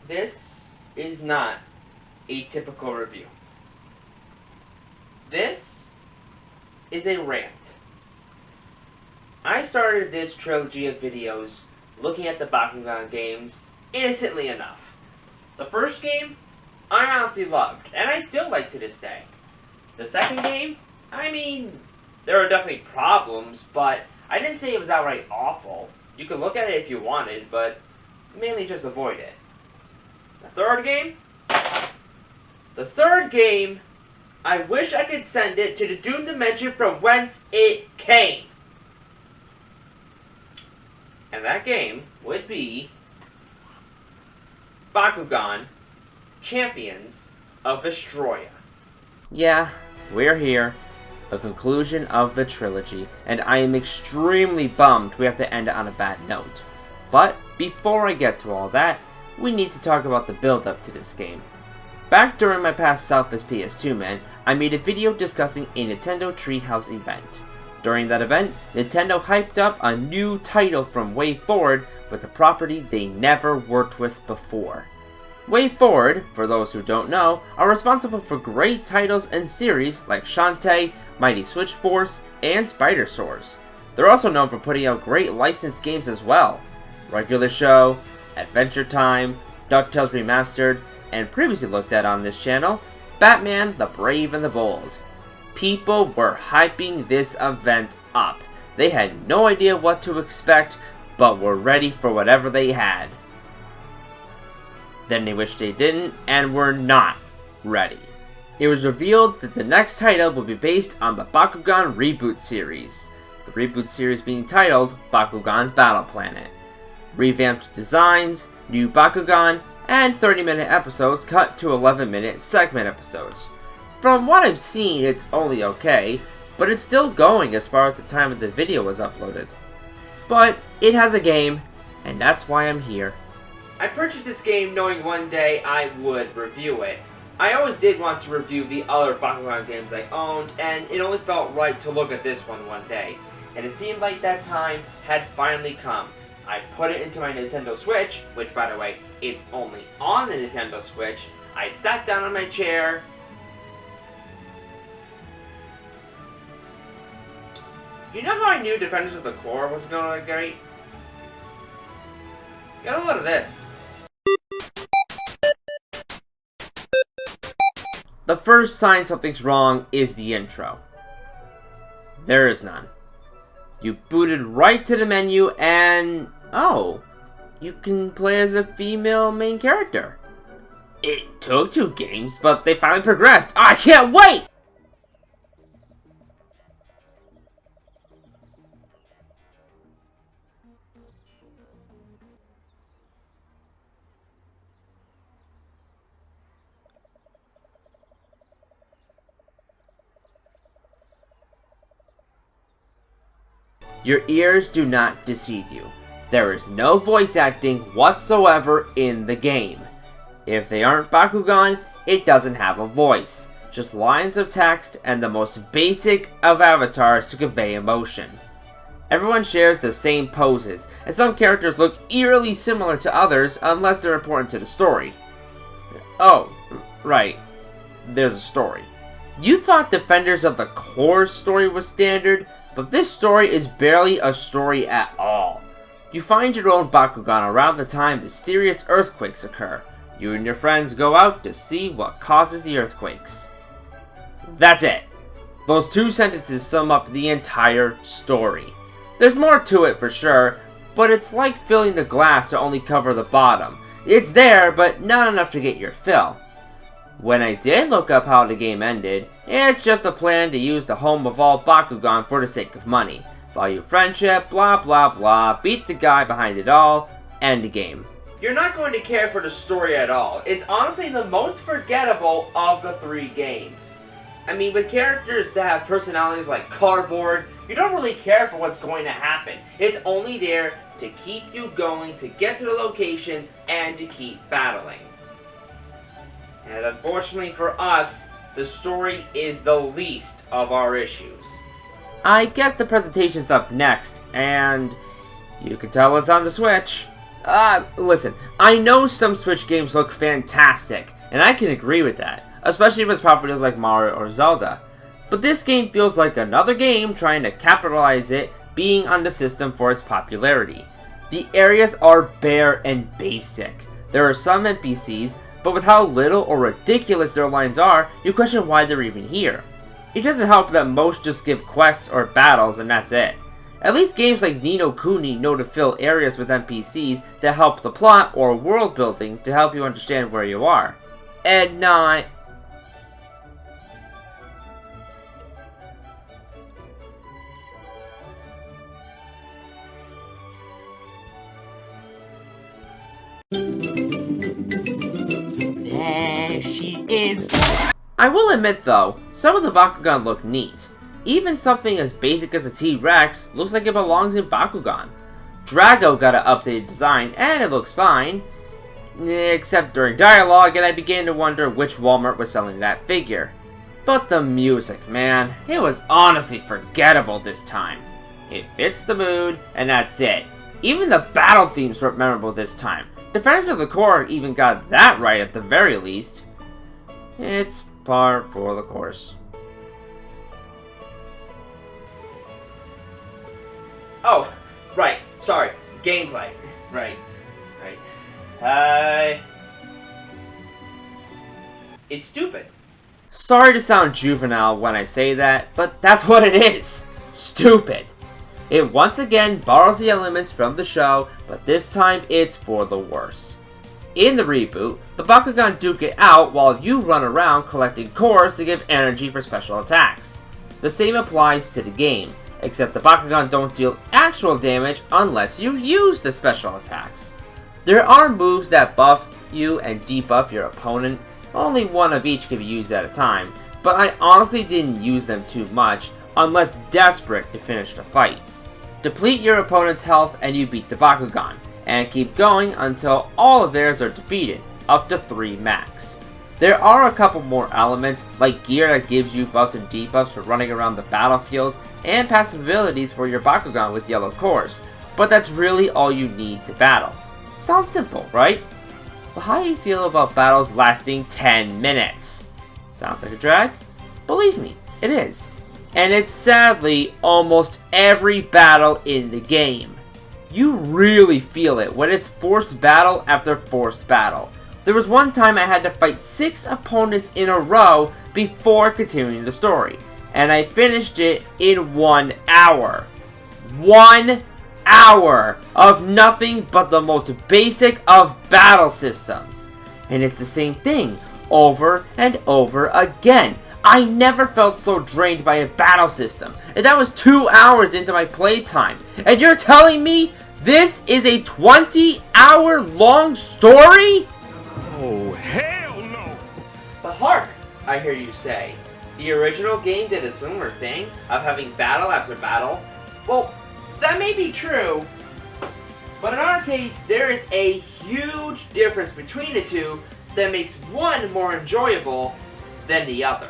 This is not a typical review. This is a rant. I started this trilogy of videos looking at the Bakugan games innocently enough. The first game, I honestly loved, and I still like to this day. The second game, I mean, there were definitely problems, but I didn't say it was outright awful. You could look at it if you wanted, but mainly just avoid it. The third game, I wish I could send it to the doomed dimension from whence it came. And that game would be Bakugan Champions of Vestroia. Yeah, we're here. The conclusion of the trilogy, and I am extremely bummed we have to end it on a bad note. But before I get to all that, we need to talk about the build-up to this game. Back during my past self as PS2 man, I made a video discussing a Nintendo Treehouse event. During that event, Nintendo hyped up a new title from WayForward with a property they never worked with before. WayForward, for those who don't know, are responsible for great titles and series like Shantae, Mighty Switch Force, and Spider Swords. They're also known for putting out great licensed games as well. Regular Show, Adventure Time, DuckTales Remastered, and previously looked at on this channel, Batman, the Brave and the Bold. People were hyping this event up. They had no idea what to expect, but were ready for whatever they had. Then they wished they didn't, and were not ready. It was revealed that the next title would be based on the Bakugan Reboot series. The reboot series being titled Bakugan Battle Planet. Revamped designs, new Bakugan, and 30-minute episodes cut to 11-minute segment episodes. From what I've seen, it's only okay, but it's still going as far as the time of the video was uploaded. But it has a game, and that's why I'm here. I purchased this game knowing one day I would review it. I always did want to review the other Bakugan games I owned, and it only felt right to look at this one day. And it seemed like that time had finally come. I put it into my Nintendo Switch, which by the way, it's only on the Nintendo Switch. I sat down on my chair. You know how I knew Defenders of the Core was going to great? Get a load of this. The first sign something's wrong is the intro. There is none. You booted right to the menu and... oh, you can play as a female main character. It took 2 games, but they finally progressed. I can't wait! Your ears do not deceive you. There is no voice acting whatsoever in the game. If they aren't Bakugan, it doesn't have a voice. Just lines of text and the most basic of avatars to convey emotion. Everyone shares the same poses, and some characters look eerily similar to others unless they're important to the story. Oh, right. There's a story. You thought Defenders of the Core story was standard, but this story is barely a story at all. You find your own Bakugan around the time mysterious earthquakes occur. You and your friends go out to see what causes the earthquakes. That's it. Those 2 sentences sum up the entire story. There's more to it for sure, but it's like filling the glass to only cover the bottom. It's there, but not enough to get your fill. When I did look up how the game ended, it's just a plan to use the home of all Bakugan for the sake of money. Value friendship, blah blah blah, beat the guy behind it all, end the game. You're not going to care for the story at all. It's honestly the most forgettable of the 3 games. I mean, with characters that have personalities like cardboard, you don't really care for what's going to happen. It's only there to keep you going, to get to the locations, and to keep battling. And unfortunately for us, the story is the least of our issues. I guess the presentation's up next, and you can tell it's on the Switch. Listen, I know some Switch games look fantastic, and I can agree with that, especially with properties like Mario or Zelda. But this game feels like another game trying to capitalize it being on the system for its popularity. The areas are bare and basic. There are some NPCs, but with how little or ridiculous their lines are, you question why they're even here. It doesn't help that most just give quests or battles and that's it. At least games like Ni no Kuni know to fill areas with NPCs that help the plot or world building to help you understand where you are. And not... There she is. I will admit though, some of the Bakugan look neat. Even something as basic as a T-Rex looks like it belongs in Bakugan. Drago got an updated design and it looks fine. Except during dialogue, and I began to wonder which Walmart was selling that figure. But the music, man, it was honestly forgettable this time. It fits the mood, and that's it. Even the battle themes weren't memorable this time. Defenders of the Core even got that right at the very least. It's par for the course. Oh, right, sorry, gameplay. Right. It's stupid. Sorry to sound juvenile when I say that, but that's what it is. Stupid. It once again borrows the elements from the show, but this time it's for the worse. In the reboot, the Bakugan duke it out while you run around collecting cores to give energy for special attacks. The same applies to the game, except the Bakugan don't deal actual damage unless you use the special attacks. There are moves that buff you and debuff your opponent, only one of each can be used at a time, but I honestly didn't use them too much unless desperate to finish the fight. Deplete your opponent's health and you beat the Bakugan, and keep going until all of theirs are defeated, up to 3 max. There are a couple more elements, like gear that gives you buffs and debuffs for running around the battlefield, and passive abilities for your Bakugan with yellow cores, but that's really all you need to battle. Sounds simple, right? But how do you feel about battles lasting 10 minutes? Sounds like a drag? Believe me, it is. And it's sadly almost every battle in the game. You really feel it when it's forced battle after forced battle. There was one time I had to fight 6 opponents in a row before continuing the story, and I finished it in 1 hour. 1 hour of nothing but the most basic of battle systems. And it's the same thing over and over again. I never felt so drained by a battle system, and that was 2 hours into my playtime. And you're telling me this is a 20-hour long story? Oh, hell no! But hark, I hear you say. The original game did a similar thing of having battle after battle. Well, that may be true, but in our case, there is a huge difference between the two that makes one more enjoyable than the other.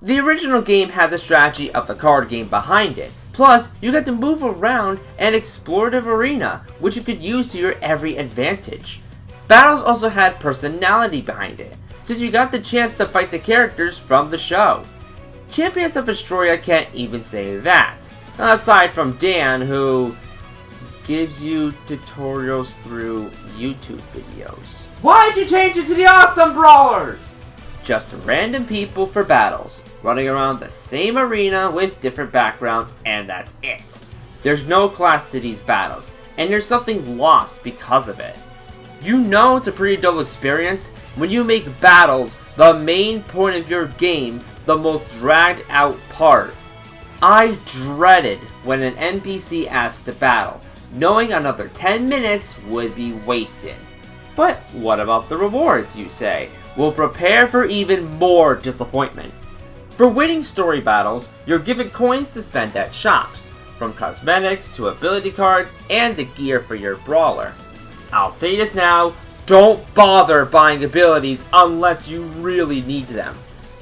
The original game had the strategy of the card game behind it. Plus, you got to move around an explorative arena, which you could use to your every advantage. Battles also had personality behind it, since you got the chance to fight the characters from the show. Champions of Vestroia can't even say that, aside from Dan, who gives you tutorials through YouTube videos. Why'd you change it to the Awesome Brawlers? Just random people for battles, running around the same arena with different backgrounds, and that's it. There's no class to these battles, and there's something lost because of it. You know it's a pretty dull experience when you make battles the main point of your game the most dragged out part. I dreaded when an NPC asked to battle, knowing another 10 minutes would be wasted. But what about the rewards, you say? We'll prepare for even more disappointment. For winning story battles, you're given coins to spend at shops, from cosmetics to ability cards and the gear for your brawler. I'll say this now, don't bother buying abilities unless you really need them.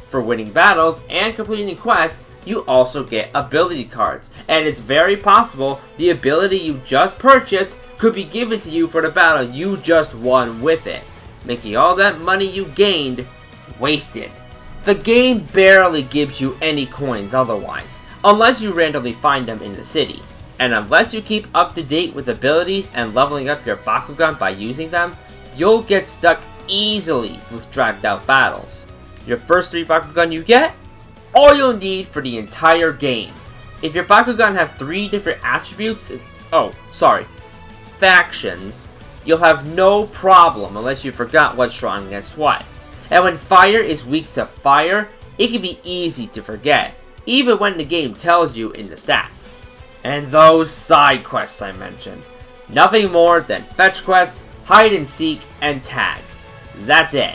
For winning battles and completing quests, you also get ability cards, and it's very possible the ability you just purchased could be given to you for the battle you just won with it, making all that money you gained wasted. The game barely gives you any coins otherwise, unless you randomly find them in the city, and unless you keep up to date with abilities and leveling up your Bakugan by using them, you'll get stuck easily with dragged out battles. Your first 3 Bakugan you get, all you'll need for the entire game. If your Bakugan have 3 different attributes, factions, you'll have no problem unless you forgot what's strong against what. And when fire is weak to fire, it can be easy to forget, even when the game tells you in the stats. And those side quests I mentioned. Nothing more than fetch quests, hide and seek, and tag. That's it.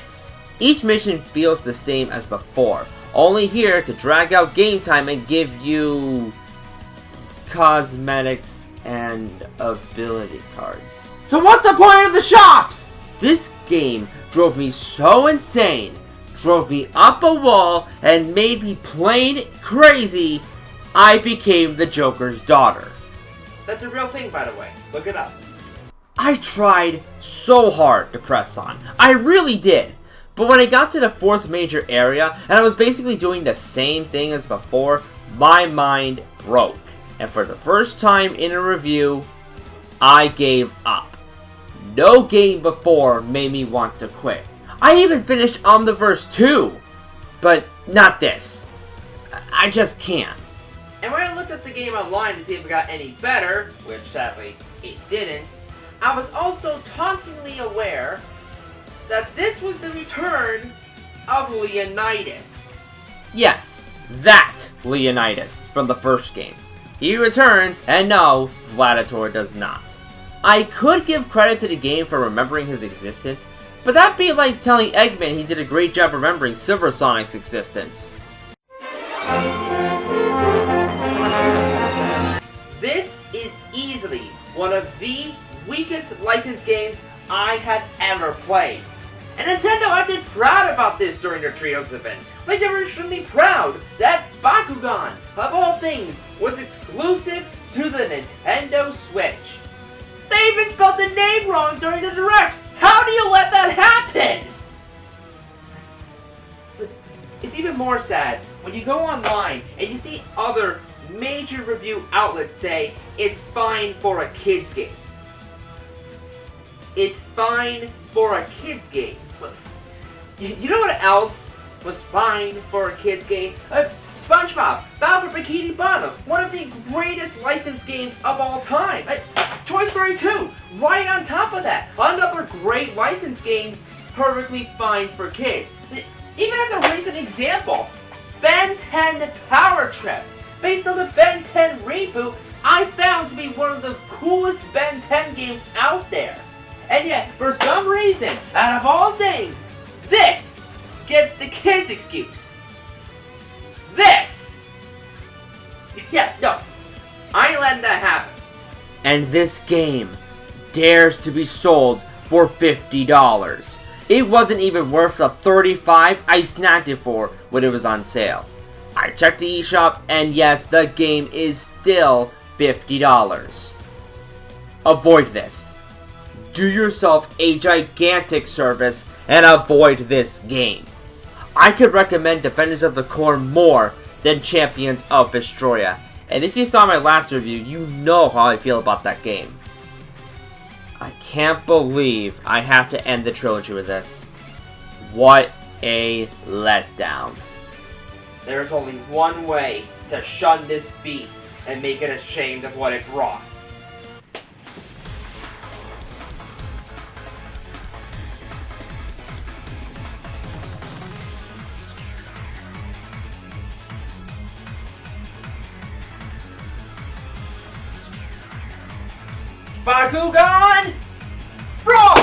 Each mission feels the same as before, only here to drag out game time and give you cosmetics and ability cards. So what's the point of the shops? This game drove me so insane, drove me up a wall, and made me plain crazy, I became the Joker's daughter. That's a real thing, by the way. Look it up. I tried so hard to press on. I really did. But when I got to the 4th major area, and I was basically doing the same thing as before, my mind broke. And for the first time in a review, I gave up. No game before made me want to quit. I even finished Omniverse 2, but not this. I just can't. And when I looked up the game online to see if it got any better, which sadly it didn't, I was also tauntingly aware that this was the return of Leonidas. Yes, that Leonidas from the first game. He returns, and no, Vladitor does not. I could give credit to the game for remembering his existence, but that'd be like telling Eggman he did a great job remembering Silver Sonic's existence. This is easily one of the weakest licensed games I had ever played. And Nintendo acted proud about this during their Trios event. Like they were extremely proud that Bakugan, of all things, was exclusive to the Nintendo Switch. They even spelled the name wrong during the Direct! How do you let that happen? But it's even more sad when you go online and you see other major review outlets say it's fine for a kid's game. It's fine for a kid's game. You know what else was fine for a kid's game? SpongeBob, Battle for Bikini Bottom, one of the greatest licensed games of all time. Toy Story 2, right on top of that. Another great licensed game, perfectly fine for kids. Even as a recent example, Ben 10 Power Trip, based on the Ben 10 reboot, I found to be one of the coolest Ben 10 games out there. And yet, for some reason, out of all things, this gets the kids' excuse. This! Yeah, no. I ain't letting that happen. And this game dares to be sold for $50. It wasn't even worth the $35 I snagged it for when it was on sale. I checked the eShop, and yes, the game is still $50. Avoid this. Do yourself a gigantic service and avoid this game. I could recommend Defenders of the Core more than Champions of Vestroia, and if you saw my last review, you know how I feel about that game. I can't believe I have to end the trilogy with this. What a letdown. There's only one way to shun this beast and make it ashamed of what it brought. Bakugan! Brawl!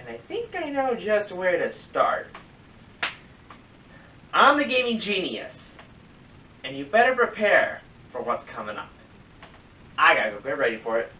and I think I know just where to start. I'm the gaming genius, and you better prepare for what's coming up. I gotta go get ready for it.